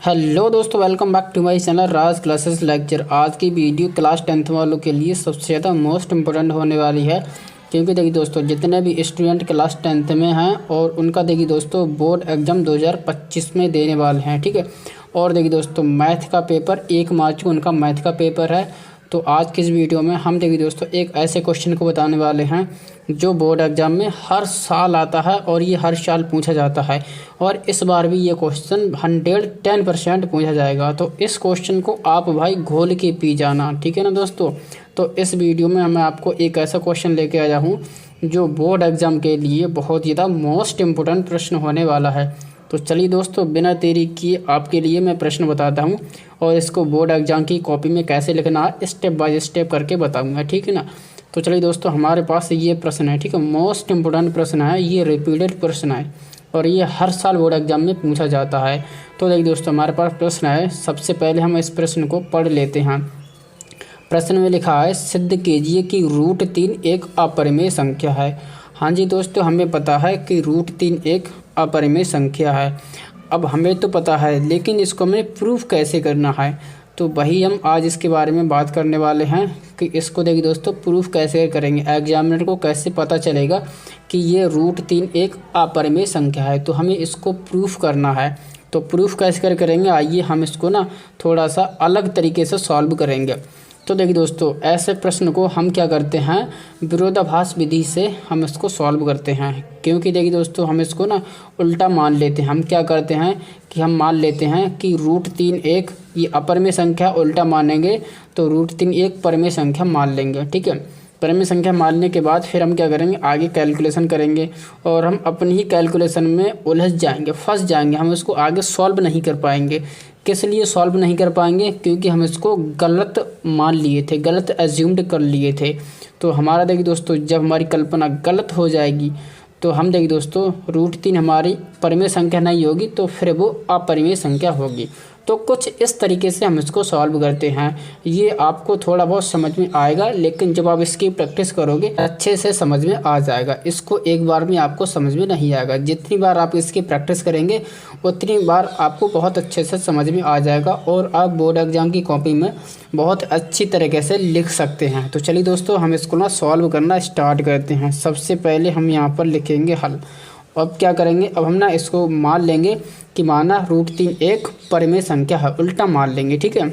Hello दोस्तों, welcome back to my channel Raj classes lecture. आज की वीडियो क्लास 10th वालों के लिए सबसे ज़्यादा मोस्ट इम्पोर्टेंट होने वाली है, क्योंकि देखिए दोस्तों, जितने भी स्टूडेंट क्लास 10th में हैं और उनका देखिए दोस्तों बोर्ड एग्ज़ाम 2025 में देने वाले हैं। ठीक है, और देखिए दोस्तों मैथ का पेपर 1 मार्च को उनका मैथ का पेपर है। तो आज की इस वीडियो में हम देखिए दोस्तों एक ऐसे क्वेश्चन को बताने वाले हैं जो बोर्ड एग्ज़ाम में हर साल आता है और ये हर साल पूछा जाता है, और इस बार भी ये क्वेश्चन 110% पूछा जाएगा। तो इस क्वेश्चन को आप भाई घोल के पी जाना, ठीक है ना दोस्तों। तो इस वीडियो में मैं आपको एक ऐसा क्वेश्चन लेके आया हूँ जो बोर्ड एग्ज़ाम के लिए बहुत ज़्यादा मोस्ट इम्पोर्टेंट प्रश्न होने वाला है। तो चलिए दोस्तों, बिना देरी किए आपके लिए मैं प्रश्न बताता हूँ और इसको बोर्ड एग्ज़ाम की कॉपी में कैसे लिखना है स्टेप बाय स्टेप करके बताऊँगा, ठीक है ना। तो चलिए दोस्तों, हमारे पास ये प्रश्न है, ठीक है, मोस्ट इम्पोर्टेंट प्रश्न है, ये रिपीटेड प्रश्न है और ये हर साल बोर्ड एग्ज़ाम में पूछा जाता है। तो देखिए दोस्तों, हमारे पास प्रश्न है। सबसे पहले हम इस प्रश्न को पढ़ लेते हैं। प्रश्न में लिखा है, सिद्ध कीजिए कि √3 एक अपरिमेय संख्या है। हाँ जी दोस्तों, हमें पता है कि √3 एक अपरिमेय संख्या है। अब हमें तो पता है, लेकिन इसको हमें प्रूफ कैसे करना है, तो वही हम आज इसके बारे में बात करने वाले हैं कि इसको देखिए दोस्तों प्रूफ कैसे करेंगे। एग्जामिनर को कैसे पता चलेगा कि ये √3 एक अपरिमेय संख्या है, तो हमें इसको प्रूफ करना है। तो प्रूफ कैसे करेंगे, आइए हम इसको ना थोड़ा सा अलग तरीके से सॉल्व करेंगे। तो देखिए दोस्तों, ऐसे प्रश्न को हम क्या करते हैं, विरोधाभास विधि से हम इसको सॉल्व करते हैं। क्योंकि देखिए दोस्तों, हम इसको ना उल्टा मान लेते हैं। हम क्या करते हैं कि हम मान लेते हैं कि √3 एक ये अपरिमेय संख्या, उल्टा मानेंगे तो √3 एक परिमेय संख्या मान लेंगे, ठीक है। परिमेय संख्या मानने के बाद फिर हम क्या करेंगे, आगे कैलकुलेशन करेंगे और हम अपनी ही कैलकुलेशन में उलझ जाएंगे, फंस जाएंगे। हम इसको आगे सॉल्व नहीं कर पाएंगे। किस लिए सॉल्व नहीं कर पाएंगे, क्योंकि हम इसको गलत मान लिए थे, गलत एज्यूम्ड कर लिए थे। तो हमारा देखिए दोस्तों, जब हमारी कल्पना गलत हो जाएगी तो हम देखिए दोस्तों √3 हमारी परिमेय संख्या नहीं होगी, तो फिर वो अपरिमेय संख्या होगी। तो कुछ इस तरीके से हम इसको सॉल्व करते हैं। ये आपको थोड़ा बहुत समझ में आएगा, लेकिन जब आप इसकी प्रैक्टिस करोगे अच्छे से समझ में आ जाएगा। इसको एक बार में आपको समझ में नहीं आएगा। जितनी बार आप इसकी प्रैक्टिस करेंगे उतनी बार आपको बहुत अच्छे से समझ में आ जाएगा और आप बोर्ड एग्जाम की कॉपी में बहुत अच्छी तरीके से लिख सकते हैं। तो चलिए दोस्तों, हम इसको ना सॉल्व करना स्टार्ट करते हैं। सबसे पहले हम यहाँ पर लिखेंगे हल। अब क्या करेंगे, अब हम ना इसको मान लेंगे कि माना √3 एक परिमेय संख्या है, उल्टा मान लेंगे, ठीक है।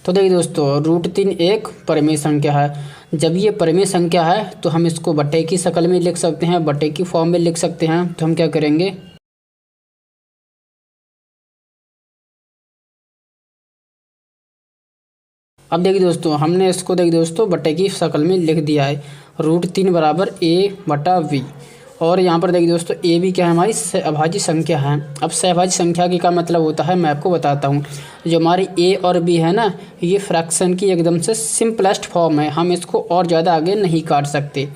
तो देखिए दोस्तों, √3 एक परिमेय संख्या है। जब ये परिमेय संख्या है तो हम इसको बटे की शक्ल में लिख सकते हैं, बटे की फॉर्म में लिख सकते हैं। तो हम क्या करेंगे, अब देखिए दोस्तों, हमने इसको देखिए दोस्तों बटे की शक्ल में लिख दिया है। √3 बराबर a/v। और यहाँ पर देखिए दोस्तों, ए भी क्या है, हमारी सहभाज्य संख्या है। अब सहभाज्य संख्या की क्या मतलब होता है, मैं आपको बताता हूँ। जो हमारी ए और बी है ना, ये फ्रैक्शन की एकदम से सिंपलेस्ट फॉर्म है। हम इसको और ज़्यादा आगे नहीं काट सकते।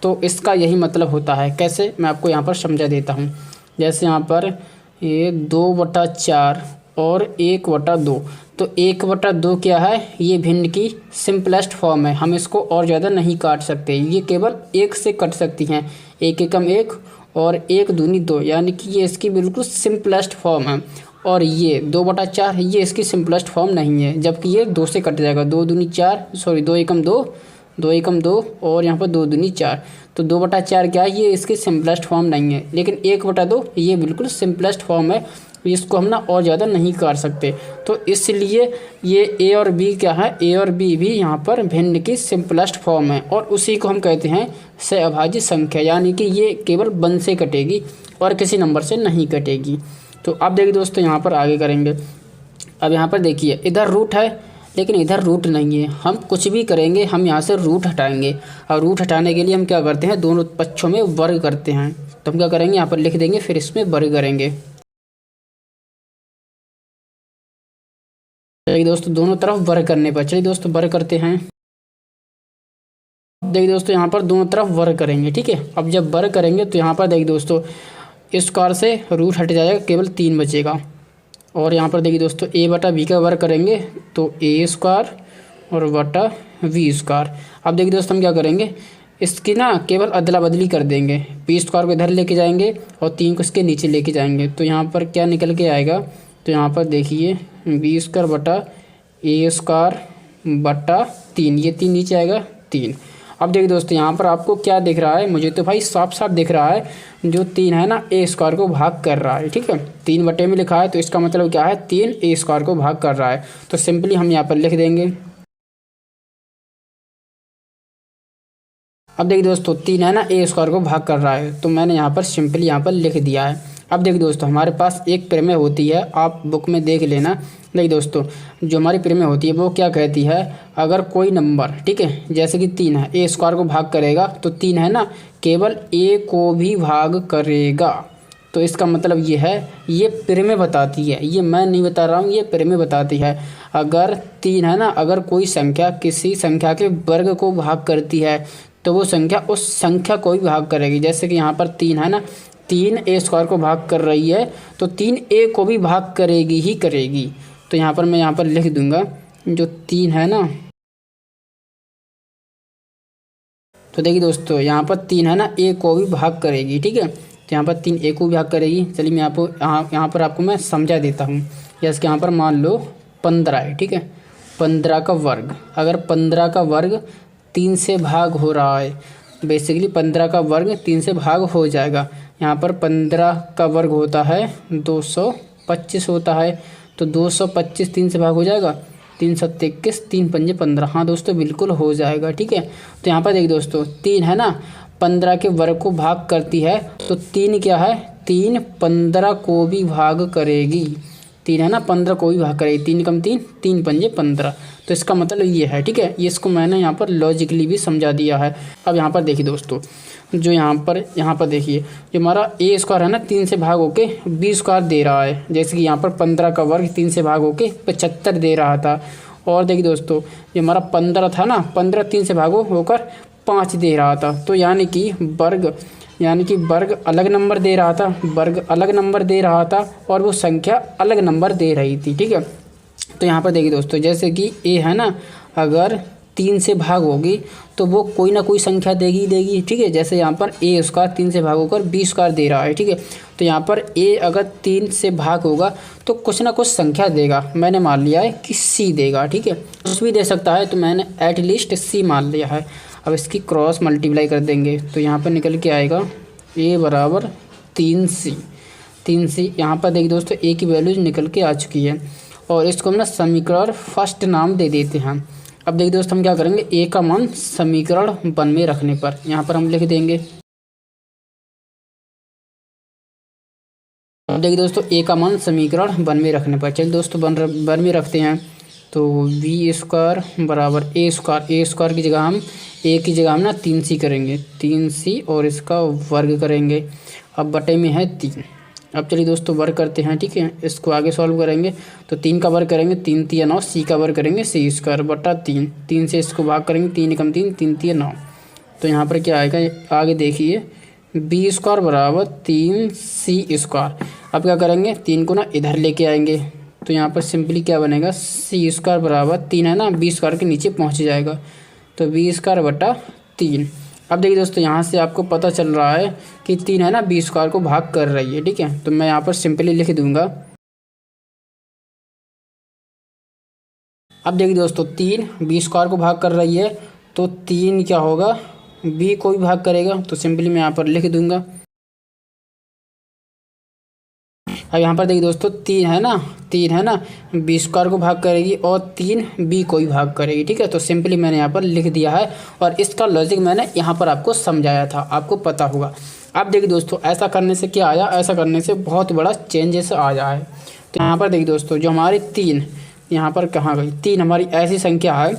तो इसका यही मतलब होता है। कैसे, मैं आपको यहाँ पर समझा देता हूँ। जैसे यहाँ पर ये 2/4 और 1/2। तो 1/2 क्या है, ये भिन्न की सिंपलेस्ट फॉर्म है। हम इसको और ज़्यादा नहीं काट सकते, ये केवल 1 से कट सकती हैं। 1 एकम 1 और 1 दूनी 2, यानी कि ये इसकी बिल्कुल सिंपलेस्ट फॉर्म है। और ये 2/4 ये इसकी सिंपलेस्ट फॉर्म नहीं है, जबकि ये 2 से कट जाएगा। 2 दूनी 4, सॉरी 2 एकम 2, 2 एकम 2 और यहाँ पर 2 दूनी 4। तो 2/4 क्या है, ये इसकी सिंपलेस्ट फॉर्म नहीं है। लेकिन 1/2 ये बिल्कुल सिंपलेस्ट फॉर्म है, इसको हम ना और ज़्यादा नहीं काट सकते। तो इसलिए ये ए और बी क्या है, ए और बी भी यहाँ पर भिन्न की सिंपलेस्ट फॉर्म है और उसी को हम कहते हैं सहअभाज्य संख्या, यानी कि ये केवल 1 से कटेगी और किसी नंबर से नहीं कटेगी। तो अब देखिए दोस्तों, यहाँ पर आगे करेंगे। अब यहाँ पर देखिए, इधर रूट है लेकिन इधर रूट नहीं है। हम कुछ भी करेंगे, हम यहाँ से रूट हटाएंगे। और रूट हटाने के लिए हम क्या करते हैं, दोनों पक्षों में वर्ग करते हैं। तो हम क्या करेंगे, यहाँ पर लिख देंगे, फिर इसमें वर्ग करेंगे। देखिए दोस्तों, दोनों तरफ वर्ग करने पर, चलिए दोस्तों वर्ग करते हैं। देखिए दोस्तों, यहाँ पर दोनों तरफ वर्ग करेंगे, ठीक है। अब जब वर्ग करेंगे तो यहाँ पर देखिए दोस्तों, इस कार से रूट हट जाएगा, केवल 3 बचेगा। और यहाँ पर देखिए दोस्तों, a/v का वर्ग करेंगे तो a² और बटा v²। अब देखिए दोस्तों, हम क्या करेंगे, इसकी ना केवल अदला बदली कर देंगे, बी स्क्वायर को इधर लेके जाएंगे और 3 को इसके नीचे लेके जाएंगे, तो यहाँ पर क्या निकल के आएगा, तो यहाँ पर देखिए बी स्क्वायर बटा ए स्क्वायर बटा 3, ये 3 नीचे आएगा 3। अब देखिए दोस्तों यहाँ पर आपको क्या दिख रहा है, मुझे तो भाई साफ साफ दिख रहा है जो 3 है ना ए स्क्वायर को भाग कर रहा है, ठीक है। 3 बटे में लिखा है तो इसका मतलब क्या है, 3 ए स्क्वायर को भाग कर रहा है, तो सिंपली हम यहाँ पर लिख देंगे। अब देखिए दोस्तों 3 है ना ए स्क्वायर को भाग कर रहा है, तो मैंने यहाँ पर सिंपली यहाँ पर लिख दिया है। अब देखिए दोस्तों हमारे पास एक प्रमेय होती है, आप बुक में देख लेना। देखिए दोस्तों जो हमारी प्रमेय होती है वो क्या कहती है, अगर कोई नंबर, ठीक है, जैसे कि 3 है, ए स्क्वायर को भाग करेगा तो 3 है ना केवल ए को भी भाग करेगा, तो इसका मतलब ये है, ये प्रमेय बताती है, ये मैं नहीं बता रहा हूँ, ये प्रमेय बताती है। अगर 3 है ना, अगर कोई संख्या किसी संख्या के वर्ग को भाग करती है तो वो संख्या उस संख्या को भी भाग करेगी। जैसे कि यहाँ पर 3 है ना, 3 ए स्क्वायर को भाग कर रही है तो 3 ए को भी भाग करेगी ही करेगी, तो यहाँ पर मैं यहाँ पर लिख दूंगा जो 3 है ना, तो देखिए दोस्तों यहाँ पर 3 है ना ए को भी भाग करेगी, ठीक है, तो यहाँ पर 3 ए को भी भाग करेगी। चलिए मैं आपको यहाँ पर आपको मैं समझा देता हूँ। जैसे कि यहाँ पर मान लो 15 है, ठीक है, 15 का वर्ग, अगर 15 का वर्ग 3 से भाग हो रहा है, बेसिकली 15 का वर्ग 3 से भाग हो जाएगा। यहाँ पर 15 का वर्ग होता है 225 होता है, तो 225 3 से भाग हो जाएगा, 3 7 21, 3 पंजे 15, हाँ दोस्तों बिल्कुल हो जाएगा, ठीक है। तो यहाँ पर देखिए दोस्तों 3 है ना 15 के वर्ग को भाग करती है, तो 3 क्या है, 3 15 को भी भाग करेगी, 3 है ना 15 को भी भाग करेगी, 3 कम 3, 3 पंजे 15, तो इसका मतलब ये है, ठीक है। ये इसको मैंने यहाँ पर लॉजिकली भी समझा दिया है। अब यहाँ पर देखिए दोस्तों जो यहाँ पर देखिए जो हमारा ए स्क्वायर है ना 3 से भाग होके बी स्क्वायर दे रहा है, जैसे कि यहाँ पर 15 का वर्ग 3 से भाग होके 75 दे रहा था। और देखिए दोस्तों ये हमारा 15 था ना, 15 3 से भाग होकर 5 दे रहा था, तो यानी कि वर्ग अलग नंबर दे रहा था, वर्ग अलग नंबर दे रहा था और वो संख्या अलग नंबर दे रही थी, ठीक है। तो यहाँ पर देखिए दोस्तों जैसे कि ए है ना, अगर 3 से भाग होगी तो वो कोई ना कोई संख्या देगी, ठीक है। जैसे यहाँ पर ए स्क्वायर 3 से भाग होकर बी स्क्वायर दे रहा है, ठीक है, तो यहाँ पर ए अगर 3 से भाग होगा तो कुछ ना कुछ संख्या देगा, मैंने मान लिया है कि सी देगा, ठीक है, कुछ भी दे सकता है, तो मैंने एटलीस्ट सी मान लिया है। अब इसकी क्रॉस मल्टीप्लाई कर देंगे तो यहाँ पर निकल के आएगा ए बराबर 3c। यहाँ पर देखिए दोस्तों ए की वैल्यूज निकल के आ चुकी है और इसको हम ना समीकरण फर्स्ट नाम दे देते हैं। अब देखिए दोस्तों हम क्या करेंगे, ए का मान समीकरण 1 में रखने पर यहाँ पर हम लिख देंगे। अब देखिए दोस्तों ए का मान समीकरण 1 में रखने पर, चलिए दोस्तों 1 में रखते हैं, तो बी स्क्वायर बराबर ए स्क्वायर की जगह हम ए की जगह हम ना 3c करेंगे, 3c और इसका वर्ग करेंगे। अब बटे में है 3। अब चलिए दोस्तों वर्ग करते हैं, ठीक है, इसको आगे सॉल्व करेंगे तो 3 का वर्ग करेंगे 3 3 9, सी का वर्ग करेंगे सी स्क्वायर बटा 3, 3 से इसको भाग करेंगे 3 कम 3, 3 3 9, तो यहाँ पर क्या आएगा, आगे देखिए बी स्क्वायर बराबर 3c स्क्वायर। अब क्या करेंगे, 3 को ना इधर लेके आएंगे, तो यहाँ पर सिंपली क्या बनेगा, सी स्क्वायर बराबर 3 है ना बी स्क्वायर के नीचे पहुँच जाएगा, तो बी स्क्वायर बटा 3। अब देखिए दोस्तों यहाँ से आपको पता चल रहा है कि 3 है ना बी स्क्वायर को भाग कर रही है, ठीक है, तो मैं यहाँ पर सिंपली लिख दूंगा। अब देखिए दोस्तों 3 बी स्क्वायर को भाग कर रही है, तो 3 क्या होगा, बी को भी भाग करेगा, तो सिंपली मैं यहाँ पर लिख दूंगा। अब यहाँ पर देखिए दोस्तों 3 है ना बी स्क्वायर को भाग करेगी और 3 बी को भी भाग करेगी, ठीक है, तो सिंपली मैंने यहाँ पर लिख दिया है और इसका लॉजिक मैंने यहाँ पर आपको समझाया था, आपको पता होगा। अब देखिए दोस्तों ऐसा करने से क्या आया, ऐसा करने से बहुत बड़ा चेंजेस आया है। तो यहाँ पर देखिए दोस्तों जो हमारी 3 यहाँ पर कहाँ गई, 3 हमारी ऐसी संख्या है,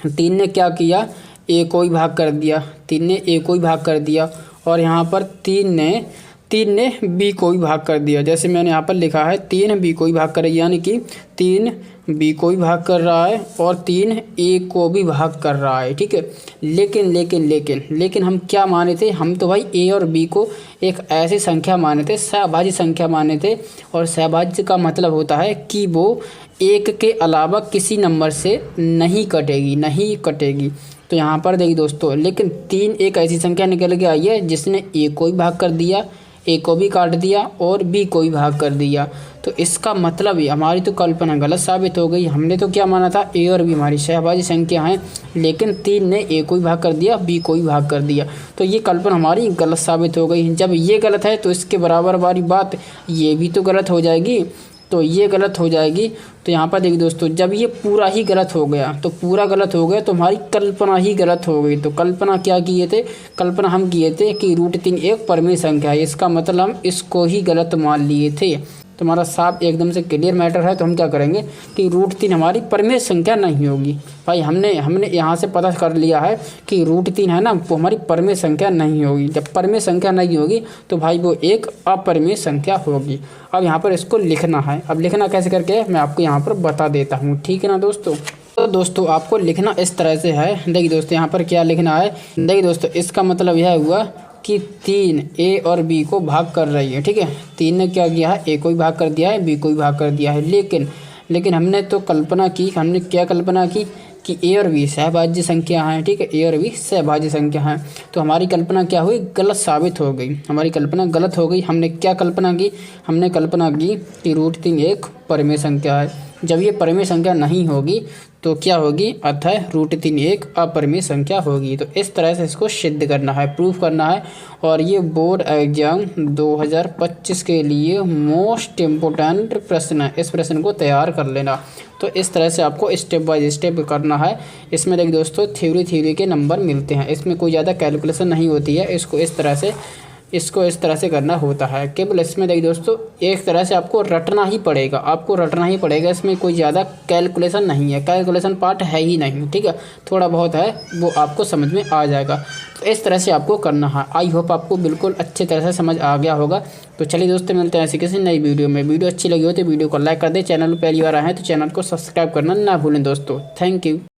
3 ने क्या किया, ए को ही भाग कर दिया, 3 ने ए को ही भाग कर दिया और यहाँ पर 3 ने बी को भी भाग कर दिया। जैसे मैंने यहाँ पर लिखा है 3 बी को भी भाग कर रही है, यानी कि 3 बी को भी भाग कर रहा है और 3 ए को भी भाग कर रहा है, ठीक है। लेकिन हम क्या माने थे, हम तो भाई ए और बी को एक ऐसी संख्या माने थे, सहभाज्य संख्या माने थे, और सहभाज्य का मतलब होता है कि वो एक के अलावा किसी नंबर से नहीं कटेगी। तो यहाँ पर देखिए दोस्तों, लेकिन 3 एक ऐसी संख्या निकल के आई है जिसने ए को भी भाग कर दिया, ए को भी काट दिया और बी को भी भाग कर दिया। तो इसका मतलब ये हमारी तो कल्पना गलत साबित हो गई। हमने तो क्या माना था, ए और बी हमारी सहभाज्य संख्या हैं, लेकिन 3 ने ए को भी भाग कर दिया, बी को भी भाग कर दिया। तो ये कल्पना हमारी गलत साबित हो गई। जब ये गलत है तो इसके बराबर वाली बात ये भी तो गलत हो जाएगी, तो ये गलत हो जाएगी। तो यहाँ पर देखिए दोस्तों, जब ये पूरा ही गलत हो गया, तो पूरा गलत हो गया तो हमारी कल्पना ही गलत हो गई। तो कल्पना क्या किए थे, कल्पना हम किए थे कि √3 एक परिमेय संख्या है, इसका मतलब हम इसको ही गलत मान लिए थे। तो हमारा साफ एकदम से क्लियर मैटर है। तो हम क्या करेंगे कि √3 हमारी परिमेय संख्या नहीं होगी। भाई हमने यहाँ से पता कर लिया है कि √3 है ना, वो हमारी परिमेय संख्या नहीं होगी। जब परिमेय संख्या नहीं होगी तो भाई वो एक अपरिमेय संख्या होगी। अब यहाँ पर इसको लिखना है। अब लिखना कैसे करके मैं आपको यहाँ पर बता देता हूँ, ठीक है ना दोस्तों। तो दोस्तों आपको लिखना इस तरह से है। देखिए दोस्तों यहाँ पर क्या लिखना है, देखिए दोस्तों इसका मतलब यह हुआ कि 3 ए और बी को भाग कर रही है, ठीक है। 3 ने क्या किया है, ए को भी भाग कर दिया है, बी को भी भाग कर दिया है। लेकिन हमने तो कल्पना की, हमने क्या कल्पना की कि ए और बी सहभाज्य संख्या हैं, ठीक है। ए और बी सहभाज्य संख्या हैं। तो हमारी कल्पना क्या हुई, गलत साबित हो गई। हमारी कल्पना गलत हो गई। हमने क्या कल्पना की, हमने कल्पना की कि √3 एक परिमेय संख्या है। जब ये परिमेय संख्या नहीं होगी तो क्या होगी, अतः √3 एक अपरिमेय संख्या होगी। तो इस तरह से इसको सिद्ध करना है, प्रूफ करना है। और ये बोर्ड एग्जाम 2025 के लिए मोस्ट इम्पोर्टेंट प्रश्न है। इस प्रश्न को तैयार कर लेना। तो इस तरह से आपको स्टेप बाय स्टेप करना है। इसमें देखिए दोस्तों थ्योरी के नंबर मिलते हैं, इसमें कोई ज़्यादा कैलकुलेशन नहीं होती है। इसको इस तरह से करना होता है। केवल इसमें देखिए दोस्तों एक तरह से आपको रटना ही पड़ेगा, इसमें कोई ज़्यादा कैलकुलेशन नहीं है, कैलकुलेशन पार्ट है ही नहीं, ठीक है। थोड़ा बहुत है वो आपको समझ में आ जाएगा। तो इस तरह से आपको करना है। आई होप आपको बिल्कुल अच्छे तरह से समझ आ गया होगा। तो चलिए दोस्तों मिलते हैं ऐसी किसी नई वीडियो में। वीडियो अच्छी लगी हो तो वीडियो को लाइक कर दें, चैनल पर पहली बार आए हैं तो चैनल को सब्सक्राइब करना ना भूलें दोस्तों। Thank you.